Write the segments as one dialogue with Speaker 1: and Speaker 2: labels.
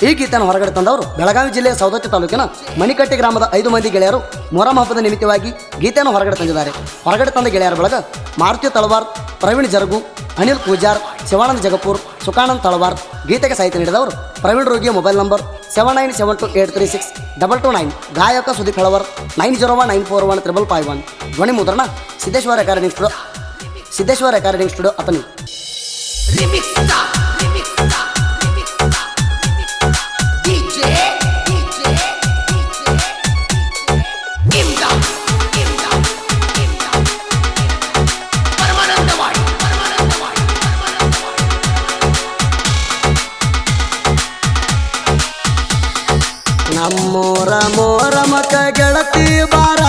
Speaker 1: ಈ ಗೀತೆಯನ್ನು ಹೊರಗಡೆ ತಂದವರು ಬೆಳಗಾವಿ ಜಿಲ್ಲೆಯ ಸವದತ್ತಿ ತಾಲೂಕಿನ ಮಣಿಕಟ್ಟಿ ಗ್ರಾಮದ 5 ಮಂದಿ ಗೆಳೆಯರು ಮೊಹರಂ ಹಬ್ಬದ ನಿಮಿತ್ತವಾಗಿ ಗೀತೆಯನ್ನು ಹೊರಗಡೆ ತಂದಿದ್ದಾರೆ. ಹೊರಗಡೆ ತಂದ ಗೆಳೆಯರ ಬಳಗ ಮಾರುತಿ ತಳವಾರ್, ಪ್ರವೀಣ್ ಜರಗು, ಅನಿಲ್ ಪೂಜಾರ್, ಶಿವಾನಂದ್ ಜಗಪೂರ್, ಸುಖಾನಂದ್ ತಳವಾರ್. ಗೀತೆಗೆ ಸಾಹಿತ್ಯ ನೀಡಿದವರು ಪ್ರವೀಣ್ ರೋಗಿಯ ಮೊಬೈಲ್ ನಂಬರ್ 7972836229. ಗಾಯಕ ಸುದೀಪ್ ಹಳವರ್ 9019415551. ಧ್ವನಿ ಮುದ್ರಣ ಸಿದ್ದೇಶ್ವರ ರೆಕಾರ್ಡಿಂಗ್ ಸ್ಟುಡಿಯೋ ಅತನಿ. ನಮ್ಮೂರ ಮೋರಮಕ ಗೆಳತಿ ಬಾರ,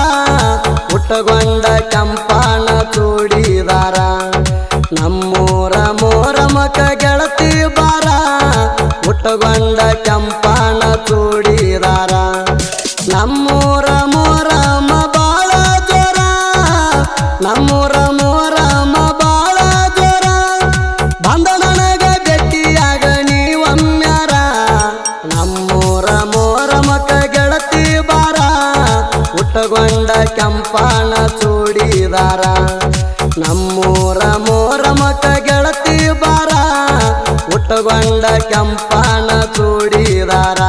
Speaker 1: ಹುಟ್ಟಗೊಂಡ ಕೆಂಪನ ಚೂಡಿದಾರ. ನಮ್ಮೂರ ಮೋರಮಕ ಗೆಳತಿ ಬಾರ, ಹುಟ್ಟಗೊಂಡ ಕೆಂಪನ ಚೂಡಿದಾರ. ನಮ್ಮೂರ ಮೋರಮ ಬಾಳ ಜೋರ, ನಮ್ಮೂರ ಮೋರಮ ಬಾಳ ಜೋರ. ಬಂದ ನನಗ ಗಟ್ಟಿಯಾಗ ನೀವಮ್ಮ್ಯಾರ. ನಮ್ಮೂರ ಮೋರಮಕ ಗೆಳತಿ ಬಾರ, ಹುಟ್ಟಗೊಂಡ ಕೆಂಪನ ಚೂಡಿದಾರ. ನಮ್ಮೂರ ಮೋರಮಕ ಗೆಳತಿ ಬಾರ, ಹುಟ್ಟಗೊಂಡ ಕೆಂಪನ ಚೂಡಿದಾರ.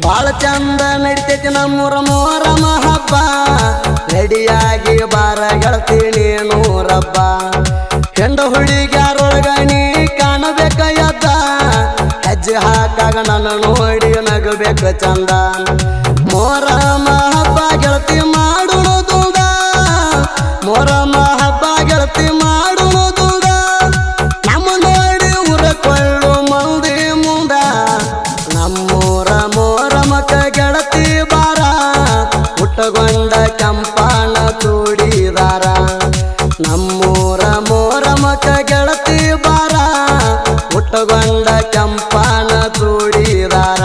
Speaker 1: ಬಾಳ ಚಂದ ನಡಿತೈತಿ ನಮ್ಮೂರ ಮೋರಮ ಹಬ್ಬ. ರೆಡಿಯಾಗಿ ಬಾರ ಗೆಳತಿ ನೀನೂರಬ್ಬ. ಹೆಂಡ ಹುಡುಗ್ಯಾರೊಳಗ ನೀ ಕಾಣಬೇಕ ಎದ್ದ. ಹೆಜ್ಜೆ ಹಾಕಾಗ ನನ್ನ ನೋಡಿ ನಗಬೇಕ ಚಂದ. ಮೋರಮ ಹಬ್ಬ ಗೆಳತಿ ಮಾಡುಣು ದುಂಡ, ಮೋರಮ ಹಬ್ಬ ಗೆಳತಿ ಮಾಡುಣು ದುಂಡ. ನಮ್ಮ ನೋಡಿ ಉರಕೊಳ್ಳು ಮಂದಿ ಮುಂದ. ನಮ್ಮೂರ ಮೋರಮಕ ಗೆಳತಿ ಬಾರ, ಹುಟ್ಟಗೊಂಡ ಕೆಂಪನ ಚೂಡಿದಾರ. ನಮ್ಮೂರ ಮೋರಮಕ ಗೆಳತಿ ಬಾರ, ಹುಟ್ಟಗೊಂಡ ಕೆಂಪನ ಚೂಡಿದಾರ.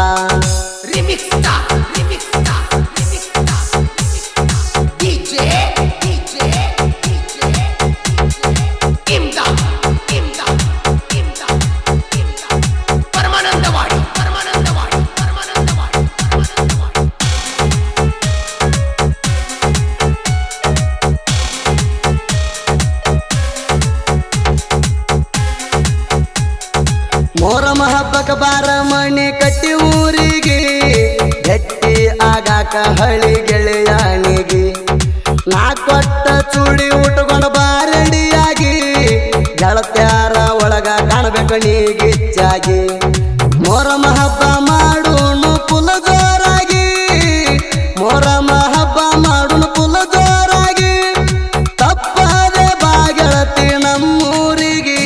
Speaker 1: ಮೋರಮ ಹಬ್ಬಕ ಬಾರ ಮಣಿ ಕಟ್ಟಿ ಊರಿಗೆ, ಗಟ್ಟಿ ಆಗಾಕ ಹಳಿ ಗೆಳೆಯಾನಿಗೆ. ನಾ ಕೊಟ್ಟ ಚೂಡಿ ಉಟ್ಕೊಂಡು ಬಾರಡಿಯಾಗಿ, ಗೆಳತ್ಯಾರ ಒಳಗ ಕಾಣಬೇಕ ನೀಗಿಚ್ಚಾಗಿ. ಮೋರಮ ಹಬ್ಬ ಮಾಡೋಣ ಪುಲ ಜೋರಾಗಿ, ಮೋರಮ ಹಬ್ಬ ಮಾಡೋಣ ಪುಲ ಜೋರಾಗಿ. ತಪ್ಪದೆ ಬಾ ಗೆಳತಿ ನಮ್ಮೂರಿಗೆ.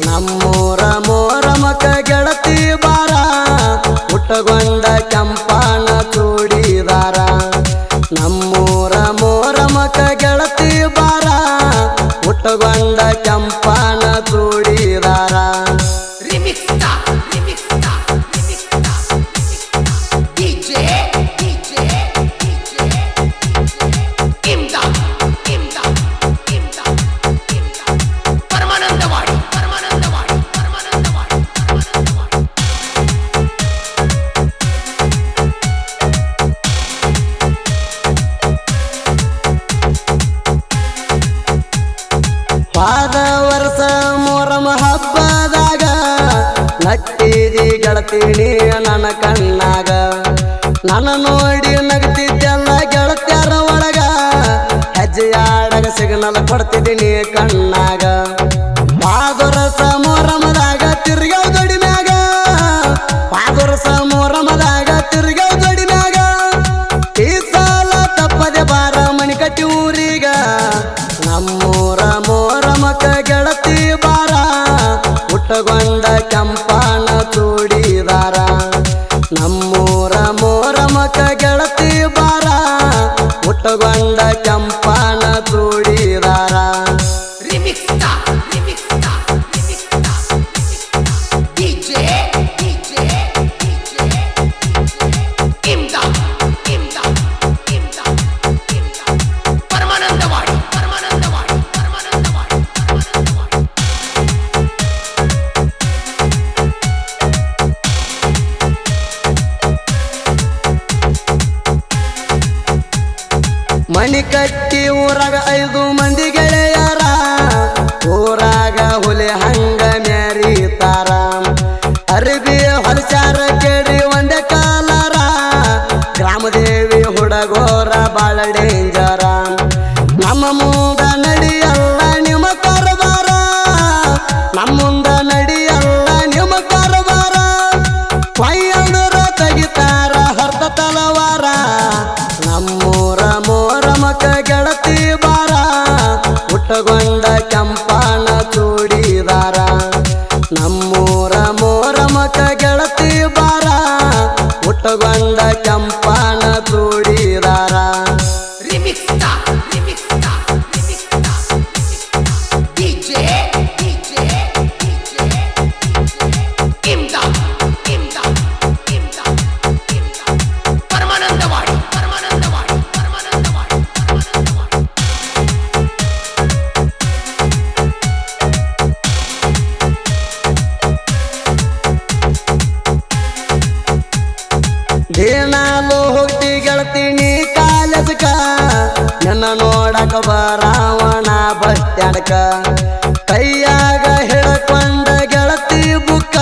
Speaker 1: ನಮ್ಮೂರ ಮೋರಮಕ ಗೆಳತಿ ಬಾರ, ಹುಟ್ಟಗೊಂಡ ಕೆಂಪನ ಚೂಡಿದಾರ. ನಮ್ಮೂರ ಮೋರಮಕ ಗೆಳತಿ ಬಾರ, ಹುಟ್ಟಗೊಂಡ ಕೆಂಪನ ಚೂಡಿದಾರ. ಪಾದ ವರ್ಷ ಮೋರಮ ಹಬ್ಬದಾಗ, ನಟ್ಟಿದಿ ಗೆಳತಿ ನೀ ನನ್ನ ಕಣ್ಣಾಗ. ನನ್ನ ನೋಡಿ ನಗತಿದ್ದೆಲ್ಲ ಗೆಳತ್ಯಾರ ಒಳಗ, ಹೆಜ್ಜೆಯಾಡಗ ಸಿಗ್ನಲ್ ಕೊಡ್ತಿದ್ದೀನಿ ಕಣ್ಣಾಗ. ಪಾದರಸ ಮೋರಮದಾಗ ತಿರ್ಗಾವ್ ಜೋಡಿ ಮ್ಯಾಗ, ಪಾದರಸ ಮೋರಮದಾಗ ತಿರ್ಗಾವ್ ಜೋಡಿ ಮ್ಯಾಗ. ಈ ಸಾಲ ತಪ್ಪದೆ ಬಾರ ಮಣಿಕಟ್ಟಿ ಊರಿಗ. ನಮ್ಮೂರ ಮೋರಮಕ ಗೆಳತಿ ಬಾರ, ಹುಟ್ಟಗೊಂಡ ಕೆಂಪನ ಚೂಡಿದಾರ. ನಮ್ಮೂರ ಮೋರಮಕ ಗೆಳತಿ ಬಾರ, ಹುಟ್ಟಗೊಂಡ ಕೆಂಪನ ಚೂಡಿದಾರ ಮನಿ ಕಟ್ಟಿ ಊರಾಗ 5 ಮಂದಿ ಗೆಳೆಯರ ಊರಾಗ ಹುಲಿ ಹಂಗ ಮೆರೀತಾರ ಅರಿಬಿ ಹೊಲಸಾರ ಕೇಳಿ ಒಂದೇ ಕಾಲರ ಗ್ರಾಮದೇವಿ ಹುಡುಗೋರ ಬಾಳ ಡೇಂಜರ ನಮ್ಮ ಮುಂದ ನಡಿಯಲ್ಲ ನಿಮ್ಮ ಕಾರವಾರ ನಮ್ಮ ಮುಂದ ನಡಿಯಲ್ಲ ನಿಮ್ಮ ಕಾರವಾರ ಕೊಯ್ಯಂದ್ರ ತೆಗಿತಾರ ಹರ್ದ ತಲವಾರ ನಮ್ಮೂರ ಮೋರಮಕ ಗೆಳತಿ ಬಾರ ಹುಟ್ಟಗೊಂಡ ಕೆಂಪನ ಚೂಡಿದಾರ ನಮ್ಮೂರ ಮೋರಮಕ ಗೆಳತಿ ಬಾರ ಹುಟ್ಟಗೊಂಡ ಕೆಂಪನ ಚೂಡಿದಾರ ದಿನಾಲು ಹೋಗ್ತಿ ಗೆಳತೀನಿ ಕಾಲೇಜಕ ನನ್ನ ನೋಡಕ ಬರಾವಣ ಬಸ್ ಸ್ಟ್ಯಾಂಡ್ಕ ಕೈಯಾಗ ಹಿಡ್ಕೊಂಡ ಗೆಳತಿ ಬುಕ್ಕ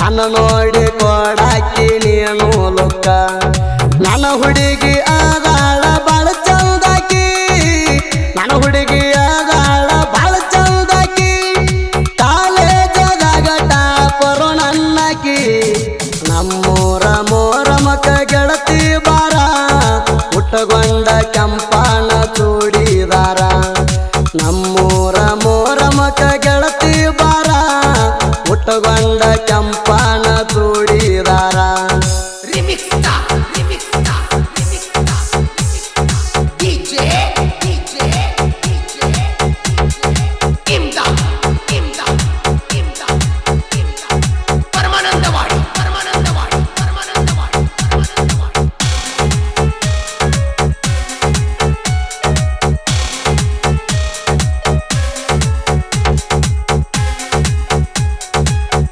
Speaker 1: ನನ್ನ ನೋಡಿ ಕೊಡಾಕಿ ನೀನು ಲುಕ್ಕ ನನ್ನ ಹುಡುಗಿ ಆದಾಳ ಬಾಳ ಚೌದಾಕಿ ನನ್ನ ಹುಡುಗಿ ಆದಾಳ ಬಾಳ ಚೌದಾಕಿ ಕಾಲೇಜದಾಗ ಟಾಪರು ನನ್ನಕಿ ನಮ್ಮೂರ ಮೋರಮಕ ಗೆಳತಿ ಬಾರ ಹುಟ್ಟಗೊಂಡ ಕೆಂಪನ ಚೂಡಿದಾರ ನಮ್ಮೂರ ಮೋರಮಕ ಗೆಳತಿ ಬಾರ ಹುಟ್ಟಗೊಂಡ ಕೆಂಪನ ಚೂಡಿದಾರ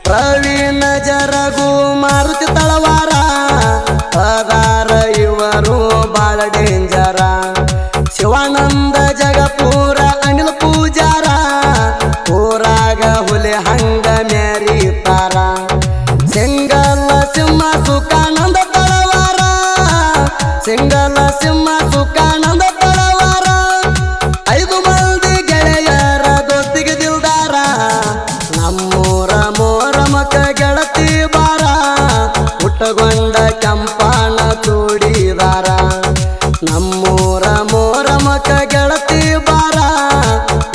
Speaker 1: ಪ್ರವೀಣ ಜರಗು ಮಾರುತಿ ತಳವಾರ ಅದಾರ ಇವರು ಬಾಳ ಡೇಂಜರ ಶಿವಾನಂದ ಜಗಪೂರ ಅನಿಲ್ ಪೂಜಾರ ಊರಾಗ ಹುಲಿ ಹಂಗ ಮೆರೀತಾರ ಸಿಂಗಲ ಸಿಂಹ ಸುಖಾನಂದ ತಳವಾರ ಸಿಂಗಲ ಸಿಂಹ ಸುಖಾನಂದ ತಳವಾರ 5 ಮಂದಿ ಗೆಳೆಯರ ದೋಸ್ತಿಗೆ ದಿಲ್ದಾರ ನಮ್ಮೂರ ಮೋರಮಕ ಗೆಳತಿ ಬಾರ ಹುಟ್ಟಗೊಂಡ ಕೆಂಪನ ಚೂಡಿದಾರ ನಮ್ಮೂರ ಮೋರಮಕ ಗೆಳತಿ ಬಾರ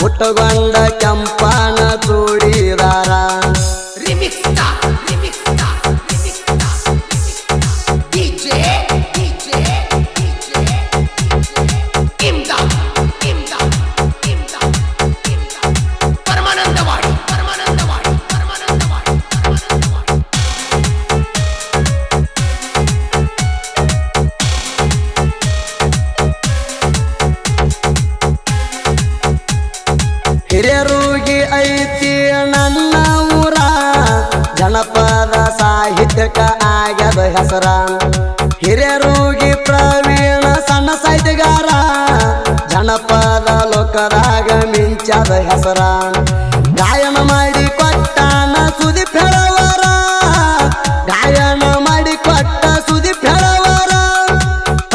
Speaker 1: ಹುಟ್ಟಗೊಂಡ ಕೆಂಪನ ಚೂಡಿದಾರ ಹಿರಿಯರುಗಿ ಐತಿ ನನ್ನ ಊರ ಜನಪದ ಸಾಹಿತ್ಯಕ ಆಗ್ಯದ ಹೆಸರ ಹಿರಿಯರುಗಿ ಪ್ರವೀಣ ಸಣ್ಣ ಸಾಹಿತ್ಯಗಾರ ಜನಪದ ಲೋಕದಾಗ ಮಿಂಚದ ಹೆಸರ ಗಾಯನ ಮಾಡಿ ಕೊಟ್ಟಾನ ಸುದೀಪ್ ಹೇಳವರ ಗಾಯನ ಮಾಡಿ ಕೊಟ್ಟ ಸುದೀಪ್ ಹೇಳವರ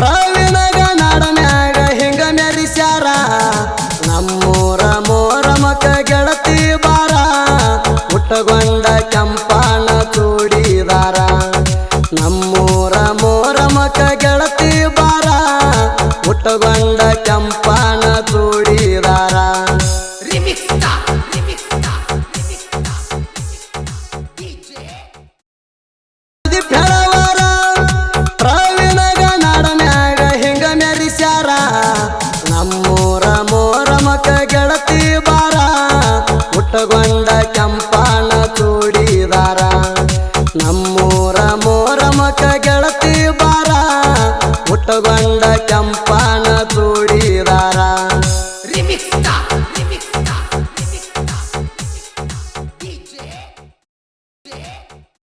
Speaker 1: ಪ್ರವೀಣಗ ನಾಡನ್ಯಾಗ ಹಿಂಗ ಮೆರಿಸ್ಯಾರ ನಮ್ಮೂರ ಮೋರಮಕ ಗೆಳತಿ ಬಾರ ಹುಟ್ಟಗೊಂಡ ಕೆಂಪನ ಚೂಡಿದಾರ ನಮ್ಮೂರ ಮೋರಮಕ ಗೆಳತಿ ಬಾರ ಹುಟ್ಟಗೊಂಡ ಕೆಂಪನ ಚೂಡಿದಾರ ಪ್ರವೀಣಗ ನಾಡನ್ಯಾಗ ಹಿಂಗ ಮೆರಿಸ್ಯಾರ ಮಕ ಗೆಳತಿ ಬಾರ ಹುಟ್ಟಗೊಂಡ ಕೆಂಪನ ಚೂಡಿದಾರ
Speaker 2: ರಿಮಿಕ್ಸ್